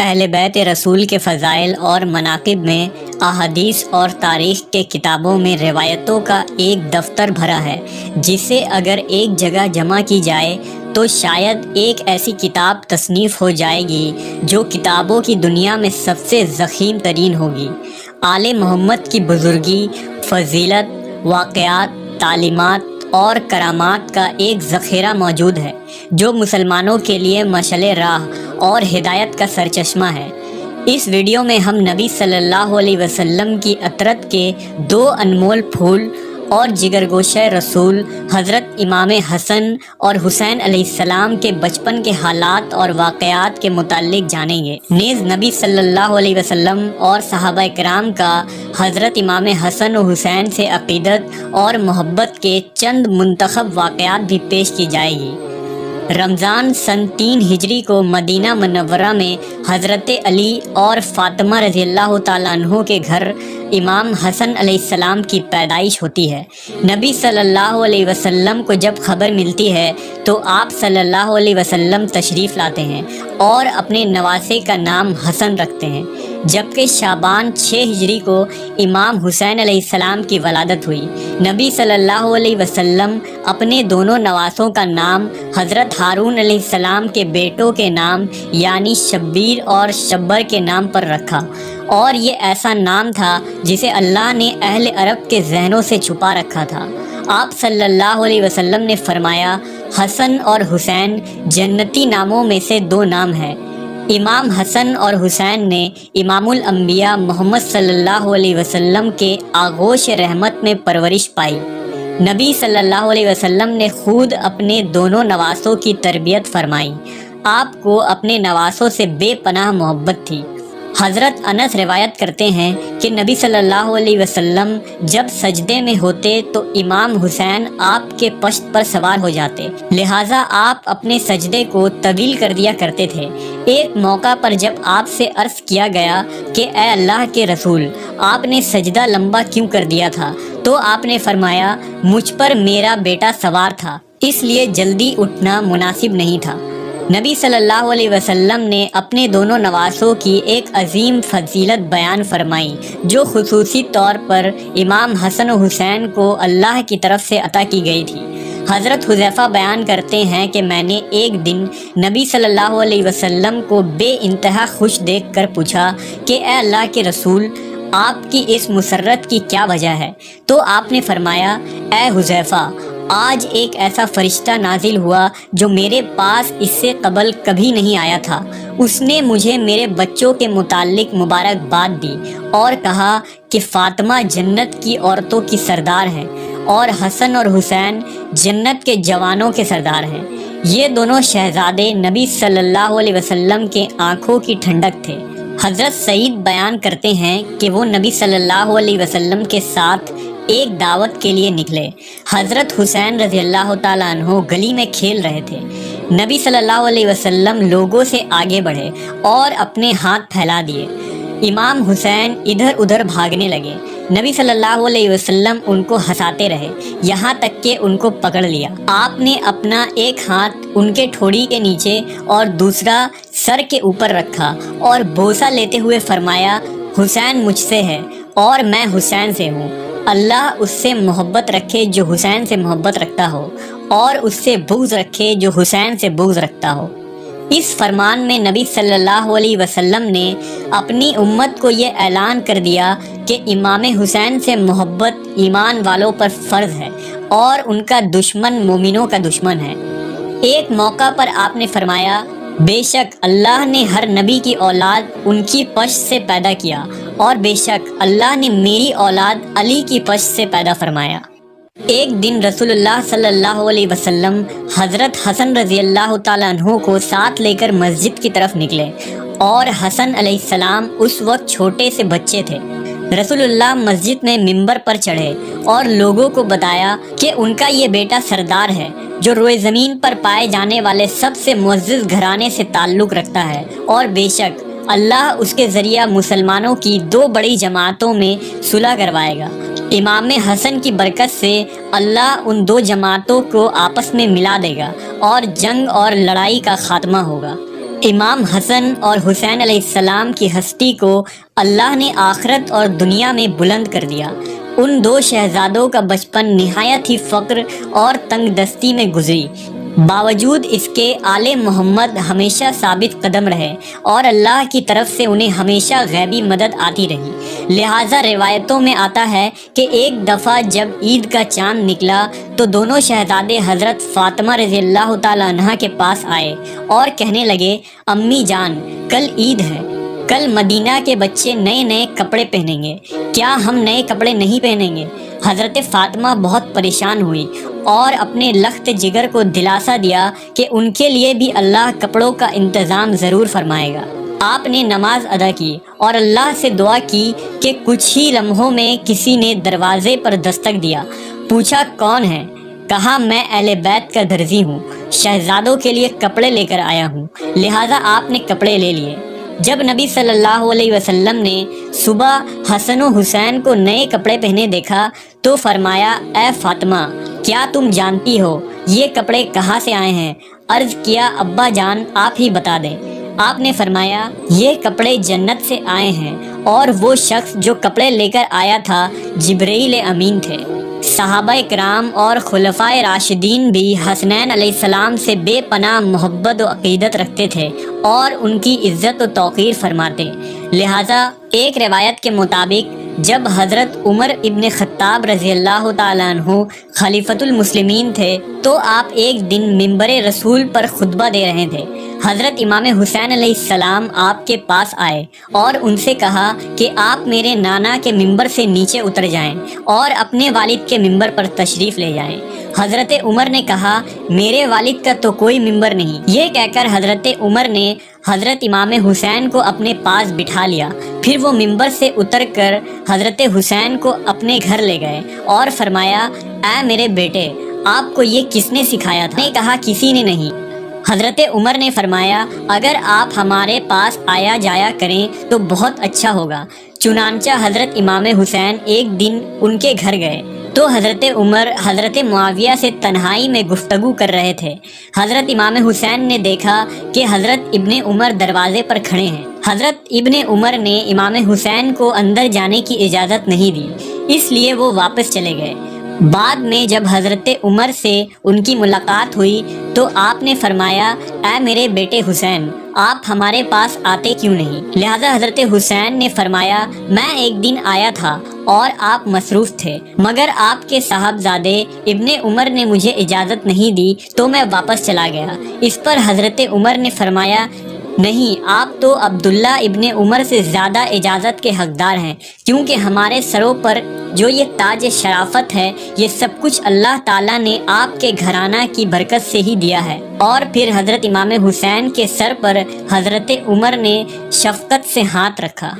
اہل بیت رسول کے فضائل اور مناقب میں احادیث اور تاریخ کے کتابوں میں روایتوں کا ایک دفتر بھرا ہے، جسے اگر ایک جگہ جمع کی جائے تو شاید ایک ایسی کتاب تصنیف ہو جائے گی جو کتابوں کی دنیا میں سب سے ضخیم ترین ہوگی۔ آل محمد کی بزرگی، فضیلت، واقعات، تعلیمات اور کرامات کا ایک ذخیرہ موجود ہے جو مسلمانوں کے لیے مشعل راہ اور ہدایت کا سرچشمہ ہے۔ اس ویڈیو میں ہم نبی صلی اللہ علیہ وسلم کی عطرت کے دو انمول پھول اور جگرگوشہ رسول حضرت امام حسن اور حسین علیہ السلام کے بچپن کے حالات اور واقعات کے متعلق جانیں گے۔ نیز نبی صلی اللہ علیہ وسلم اور صحابہ کرام کا حضرت امام حسن و حسین سے عقیدت اور محبت کے چند منتخب واقعات بھی پیش کی جائے گی۔ رمضان سن 3 ہجری کو مدینہ منورہ میں حضرت علی اور فاطمہ رضی اللہ تعالیٰ عنہ کے گھر امام حسن علیہ السلام کی پیدائش ہوتی ہے۔ نبی صلی اللہ علیہ وسلم کو جب خبر ملتی ہے تو آپ صلی اللہ علیہ وسلم تشریف لاتے ہیں اور اپنے نواسے کا نام حسن رکھتے ہیں، جبکہ شعبان 6 ہجری کو امام حسین علیہ السلام کی ولادت ہوئی۔ نبی صلی اللہ علیہ وسلم اپنے دونوں نواسوں کا نام حضرت ہارون علیہ السلام کے بیٹوں کے نام یعنی شبیر اور شبر کے نام پر رکھا، اور یہ ایسا نام تھا جسے اللہ نے اہل عرب کے ذہنوں سے چھپا رکھا تھا۔ آپ صلی اللہ علیہ وسلم نے فرمایا، حسن اور حسین جنتی ناموں میں سے 2 نام ہیں۔ امام حسن اور حسین نے امام الانبیاء محمد صلی اللہ علیہ وسلم کے آغوش رحمت میں پرورش پائی۔ نبی صلی اللہ علیہ وسلم نے خود اپنے دونوں نواسوں کی تربیت فرمائی۔ آپ کو اپنے نواسوں سے بے پناہ محبت تھی۔ حضرت انس روایت کرتے ہیں کہ نبی صلی اللہ علیہ وسلم جب سجدے میں ہوتے تو امام حسین آپ کے پشت پر سوار ہو جاتے، لہٰذا آپ اپنے سجدے کو طویل کر دیا کرتے تھے۔ ایک موقع پر جب آپ سے عرض کیا گیا کہ اے اللہ کے رسول، آپ نے سجدہ لمبا کیوں کر دیا تھا؟ تو آپ نے فرمایا، مجھ پر میرا بیٹا سوار تھا، اس لیے جلدی اٹھنا مناسب نہیں تھا۔ نبی صلی اللہ علیہ وسلم نے اپنے دونوں نواسوں کی ایک عظیم فضیلت بیان فرمائی جو خصوصی طور پر امام حسن و حسین کو اللہ کی طرف سے عطا کی گئی تھی۔ حضرت حذیفہ بیان کرتے ہیں کہ میں نے ایک دن نبی صلی اللہ علیہ وسلم کو بے انتہا خوش دیکھ کر پوچھا کہ اے اللہ کے رسول، آپ کی اس مسرت کی کیا وجہ ہے؟ تو آپ نے فرمایا، اے حذیفہ، آج ایک ایسا فرشتہ نازل ہوا جو میرے پاس اس سے قبل کبھی نہیں آیا تھا۔ اس نے مجھے میرے بچوں کے متعلق مبارکباد دی اور کہا کہ فاطمہ جنت کی عورتوں کی سردار ہے اور حسن اور حسین جنت کے جوانوں کے سردار ہیں۔ یہ دونوں شہزادے نبی صلی اللہ علیہ وسلم کے آنکھوں کی ٹھنڈک تھے۔ حضرت سعید بیان کرتے ہیں کہ وہ نبی صلی اللہ علیہ وسلم کے ساتھ ایک دعوت کے لیے نکلے۔ حضرت حسین رضی اللہ تعالیٰ عنہ گلی میں کھیل رہے تھے۔ نبی صلی اللہ علیہ وسلم لوگوں سے آگے بڑھے اور اپنے ہاتھ پھیلا دیے۔ امام حسین ادھر ادھر بھاگنے لگے۔ نبی صلی اللہ علیہ وسلم ان کو ہنساتے رہے یہاں تک کہ ان کو پکڑ لیا۔ آپ نے اپنا ایک ہاتھ ان کے ٹھوڑی کے نیچے اور دوسرا سر کے اوپر رکھا اور بوسہ لیتے ہوئے فرمایا، حسین مجھ سے ہے اور میں حسین سے ہوں۔ اللہ اس سے محبت رکھے جو حسین سے محبت رکھتا ہو، اور اس سے بغض رکھے جو حسین سے بغض رکھتا ہو۔ اس فرمان میں نبی صلی اللہ علیہ وسلم نے اپنی امت کو یہ اعلان کر دیا کہ امام حسین سے محبت ایمان والوں پر فرض ہے اور ان کا دشمن مومنوں کا دشمن ہے۔ ایک موقع پر آپ نے فرمایا، بے شک اللہ نے ہر نبی کی اولاد ان کی پشت سے پیدا کیا، اور بے شک اللہ نے میری اولاد علی کی پشت سے پیدا فرمایا۔ ایک دن رسول اللہ صلی اللہ علیہ وسلم حضرت حسن رضی اللہ تعالیٰ عنہ کو ساتھ لے کر مسجد کی طرف نکلے، اور حسن علیہ السلام اس وقت چھوٹے سے بچے تھے۔ رسول اللہ مسجد میں ممبر پر چڑھے اور لوگوں کو بتایا کہ ان کا یہ بیٹا سردار ہے جو روئے زمین پر پائے جانے والے سب سے معزز گھرانے سے تعلق رکھتا ہے، اور بے شک اللہ اس کے ذریعہ مسلمانوں کی 2 بڑی جماعتوں میں صلح کروائے گا۔ امام حسن کی برکت سے اللہ ان 2 جماعتوں کو آپس میں ملا دے گا اور جنگ اور لڑائی کا خاتمہ ہوگا۔ امام حسن اور حسین علیہ السلام کی ہستی کو اللہ نے آخرت اور دنیا میں بلند کر دیا۔ ان دو شہزادوں کا بچپن نہایت ہی فقر اور تنگ دستی میں گزری، باوجود اس کے آل محمد ہمیشہ ثابت قدم رہے اور اللہ کی طرف سے انہیں ہمیشہ غیبی مدد آتی رہی۔ لہٰذا روایتوں میں آتا ہے کہ ایک دفعہ جب عید کا چاند نکلا تو دونوں شہزادے حضرت فاطمہ رضی اللہ تعالی عنہا کے پاس آئے اور کہنے لگے، امی جان، کل عید ہے، کل مدینہ کے بچے نئے نئے کپڑے پہنیں گے، کیا ہم نئے کپڑے نہیں پہنیں گے؟ حضرت فاطمہ بہت پریشان ہوئی اور اپنے لخت جگر کو دلاسا دیا کہ ان کے لیے بھی اللہ کپڑوں کا انتظام ضرور فرمائے گا۔ آپ نے نماز ادا کی اور اللہ سے دعا کی کہ کچھ ہی لمحوں میں کسی نے دروازے پر دستک دیا۔ پوچھا کون ہے؟ کہا میں اہل بیت کا درزی ہوں، شہزادوں کے لیے کپڑے لے کر آیا ہوں، لہٰذا آپ نے کپڑے لے لیے۔ جب نبی صلی اللہ علیہ وسلم نے صبح حسن و حسین کو نئے کپڑے پہنے دیکھا تو فرمایا، اے فاطمہ، کیا تم جانتی ہو یہ کپڑے کہاں سے آئے ہیں؟ عرض کیا، ابا جان آپ ہی بتا دیں۔ آپ نے فرمایا، یہ کپڑے جنت سے آئے ہیں اور وہ شخص جو کپڑے لے کر آیا تھا جبرائیل امین تھے۔ صحابہ کرام اور خلفائے راشدین بھی حسنین علیہ السلام سے بے پناہ محبت و عقیدت رکھتے تھے اور ان کی عزت و توقیر فرماتے۔ لہٰذا ایک روایت کے مطابق جب حضرت عمر ابن خطاب رضی اللہ تعالیٰ عنہ خلیفۃ المسلمین تھے تو آپ ایک دن ممبر رسول پر خطبہ دے رہے تھے۔ حضرت امام حسین علیہ السلام آپ کے پاس آئے اور ان سے کہا کہ آپ میرے نانا کے ممبر سے نیچے اتر جائیں اور اپنے والد کے ممبر پر تشریف لے جائیں۔ حضرت عمر نے کہا، میرے والد کا تو کوئی ممبر نہیں۔ یہ کہہ کر حضرت عمر نے حضرت امام حسین کو اپنے پاس بٹھا لیا، پھر وہ ممبر سے اتر کر حضرت حسین کو اپنے گھر لے گئے اور فرمایا، اے میرے بیٹے، آپ کو یہ کس نے سکھایا تھا؟ نے کہا، کسی نے نہیں۔ حضرت عمر نے فرمایا، اگر آپ ہمارے پاس آیا جایا کریں تو بہت اچھا ہوگا۔ چنانچہ حضرت امام حسین ایک دن ان کے گھر گئے تو حضرت عمر حضرت معاویہ سے تنہائی میں گفتگو کر رہے تھے۔ حضرت امام حسین نے دیکھا کہ حضرت ابن عمر دروازے پر کھڑے ہیں۔ حضرت ابن عمر نے امام حسین کو اندر جانے کی اجازت نہیں دی، اس لیے وہ واپس چلے گئے۔ بعد میں جب حضرت عمر سے ان کی ملاقات ہوئی تو آپ نے فرمایا، اے میرے بیٹے حسین، آپ ہمارے پاس آتے کیوں نہیں؟ لہذا حضرت حسین نے فرمایا، میں ایک دن آیا تھا اور آپ مصروف تھے، مگر آپ کے صاحبزادے ابن عمر نے مجھے اجازت نہیں دی تو میں واپس چلا گیا۔ اس پر حضرت عمر نے فرمایا، نہیں، آپ تو عبداللہ ابن عمر سے زیادہ اجازت کے حقدار ہیں، کیونکہ ہمارے سروں پر جو یہ تاج شرافت ہے یہ سب کچھ اللہ تعالیٰ نے آپ کے گھرانہ کی برکت سے ہی دیا ہے۔ اور پھر حضرت امام حسین کے سر پر حضرت عمر نے شفقت سے ہاتھ رکھا۔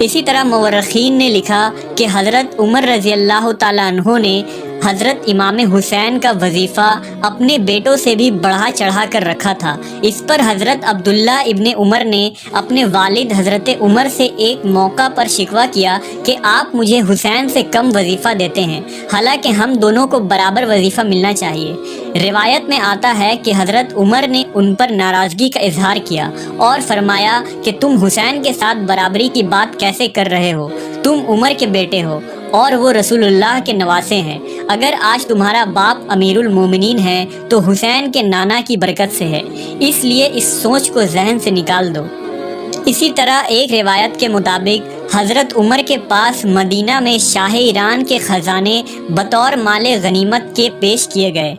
اسی طرح مورخین نے لکھا کہ حضرت عمر رضی اللہ تعالیٰ عنہ نے حضرت امام حسین کا وظیفہ اپنے بیٹوں سے بھی بڑھا چڑھا کر رکھا تھا۔ اس پر حضرت عبداللہ ابن عمر نے اپنے والد حضرت عمر سے ایک موقع پر شکوہ کیا کہ آپ مجھے حسین سے کم وظیفہ دیتے ہیں، حالانکہ ہم دونوں کو برابر وظیفہ ملنا چاہیے۔ روایت میں آتا ہے کہ حضرت عمر نے ان پر ناراضگی کا اظہار کیا اور فرمایا کہ تم حسین کے ساتھ برابری کی بات کیسے کر رہے ہو؟ تم عمر کے بیٹے ہو اور وہ رسول اللہ کے نواسے ہیں۔ اگر آج تمہارا باپ امیر المومنین ہے تو حسین کے نانا کی برکت سے ہے، اس لیے اس سوچ کو ذہن سے نکال دو۔ اسی طرح ایک روایت کے مطابق حضرت عمر کے پاس مدینہ میں شاہ ایران کے خزانے بطور مال غنیمت کے پیش کیے گئے۔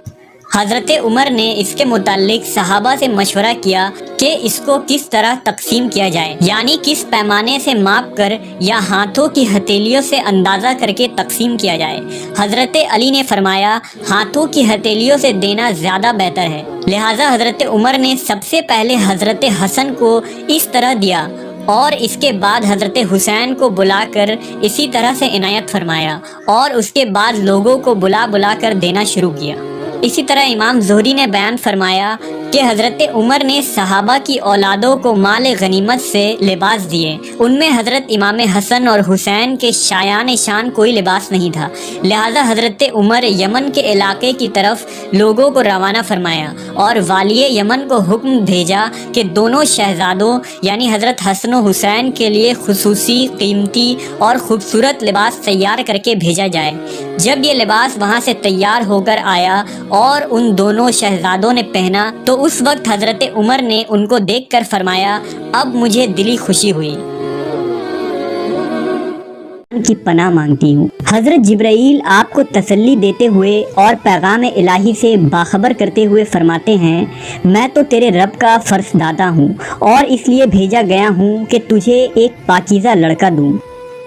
حضرت عمر نے اس کے متعلق صحابہ سے مشورہ کیا کہ اس کو کس طرح تقسیم کیا جائے، یعنی کس پیمانے سے ماپ کر یا ہاتھوں کی ہتھیلیوں سے اندازہ کر کے تقسیم کیا جائے۔ حضرت علی نے فرمایا، ہاتھوں کی ہتھیلیوں سے دینا زیادہ بہتر ہے۔ لہٰذا حضرت عمر نے سب سے پہلے حضرت حسن کو اس طرح دیا اور اس کے بعد حضرت حسین کو بلا کر اسی طرح سے عنایت فرمایا اور اس کے بعد لوگوں کو بلا بلا کر دینا شروع کیا۔ اسی طرح امام زہری نے بیان فرمایا کہ حضرت عمر نے صحابہ کی اولادوں کو مال غنیمت سے لباس دیے۔ ان میں حضرت امام حسن اور حسین کے شایان شان کوئی لباس نہیں تھا، لہذا حضرت عمر یمن کے علاقے کی طرف لوگوں کو روانہ فرمایا اور والی یمن کو حکم بھیجا کہ دونوں شہزادوں یعنی حضرت حسن و حسین کے لیے خصوصی قیمتی اور خوبصورت لباس تیار کر کے بھیجا جائے۔ جب یہ لباس وہاں سے تیار ہو کر آیا اور ان دونوں شہزادوں نے پہنا تو اس وقت حضرت عمر نے ان کو دیکھ کر فرمایا، اب مجھے دلی خوشی ہوئی کی پناہ مانگتی ہوں۔ حضرت جبرائیل آپ کو تسلی دیتے ہوئے اور پیغام الہی سے باخبر کرتے ہوئے فرماتے ہیں، میں تو تیرے رب کا فرز دادا ہوں اور اس لیے بھیجا گیا ہوں کہ تجھے ایک پاکیزہ لڑکا دوں۔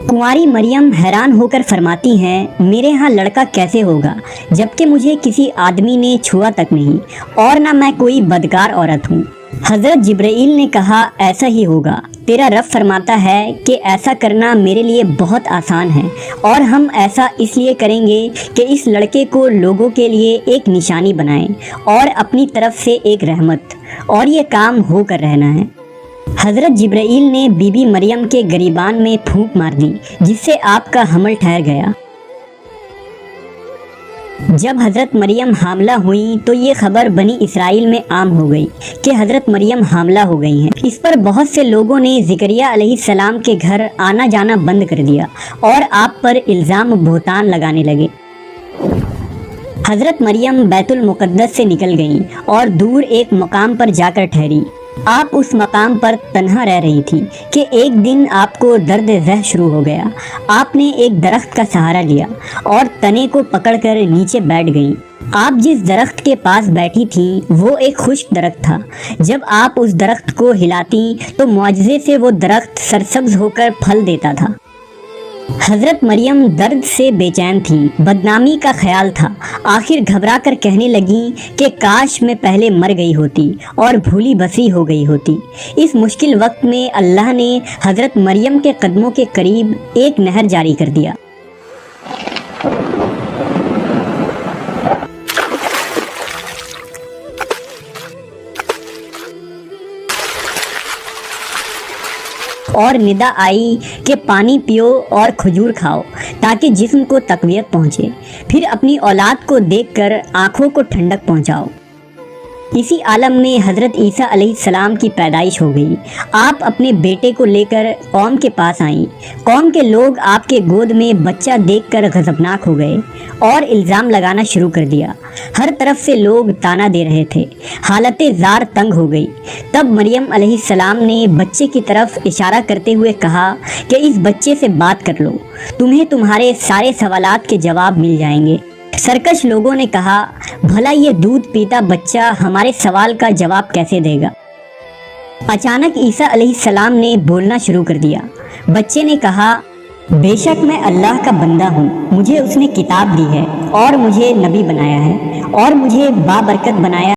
کنواری مریم حیران ہو کر فرماتی ہیں، میرے ہاں لڑکا کیسے ہوگا جبکہ مجھے کسی آدمی نے چھوا تک نہیں اور نہ میں کوئی بدکار عورت ہوں۔ حضرت جبرائیل نے کہا، ایسا ہی ہوگا، تیرا رب فرماتا ہے کہ ایسا کرنا میرے لیے بہت آسان ہے اور ہم ایسا اس لیے کریں گے کہ اس لڑکے کو لوگوں کے لیے ایک نشانی بنائیں اور اپنی طرف سے ایک رحمت، اور یہ کام ہو کر رہنا ہے۔ حضرت جبرائیل نے بی بی مریم کے گریبان میں پھونک مار دی جس سے آپ کا حمل ٹھہر گیا۔ جب حضرت مریم حاملہ ہوئیں تو یہ خبر بنی اسرائیل میں عام ہو گئی کہ حضرت مریم حاملہ ہو گئی ہیں۔ اس پر بہت سے لوگوں نے زکریا علیہ السلام کے گھر آنا جانا بند کر دیا اور آپ پر الزام بہتان لگانے لگے۔ حضرت مریم بیت المقدس سے نکل گئیں اور دور ایک مقام پر جا کر ٹھہری۔ آپ اس مقام پر تنہا رہ رہی تھی کہ ایک دن آپ کو درد ذہ شروع ہو گیا۔ آپ نے ایک درخت کا سہارا لیا اور تنے کو پکڑ کر نیچے بیٹھ گئیں۔ آپ جس درخت کے پاس بیٹھی تھیں وہ ایک خشک درخت تھا۔ جب آپ اس درخت کو ہلاتی تو معجزے سے وہ درخت سرسبز ہو کر پھل دیتا تھا۔ حضرت مریم درد سے بے چین تھی، بدنامی کا خیال تھا۔ آخر گھبرا کر کہنے لگیں کہ کاش میں پہلے مر گئی ہوتی اور بھولی بسی ہو گئی ہوتی۔ اس مشکل وقت میں اللہ نے حضرت مریم کے قدموں کے قریب ایک نہر جاری کر دیا۔ اور ندا آئی کہ پانی پیو اور کھجور کھاؤ تاکہ جسم کو تقویت پہنچے، پھر اپنی اولاد کو دیکھ کر آنکھوں کو ٹھنڈک پہنچاؤ۔ اسی عالم میں حضرت عیسیٰ علیہ السلام کی پیدائش ہو گئی۔ آپ اپنے بیٹے کو لے کر قوم کے پاس آئیں۔ قوم کے لوگ آپ کے گود میں بچہ دیکھ کر غضبناک ہو گئے اور الزام لگانا شروع کر دیا۔ ہر طرف سے لوگ تانا دے رہے تھے، حالت زار تنگ ہو گئی۔ تب مریم علیہ السلام نے بچے کی طرف اشارہ کرتے ہوئے کہا کہ اس بچے سے بات کر لو، تمہیں تمہارے سارے سوالات کے جواب مل جائیں گے۔ سرکش لوگوں نے کہا، بھلا یہ دودھ پیتا بچہ ہمارے سوال کا جواب کیسے دے گا؟ اچانک عیسیٰ علیہ السلام نے بولنا شروع کر دیا۔ بچے نے کہا، بے شک میں اللہ کا بندہ ہوں، مجھے اس نے کتاب دی ہے اور مجھے نبی بنایا ہے اور مجھے بابرکت بنایا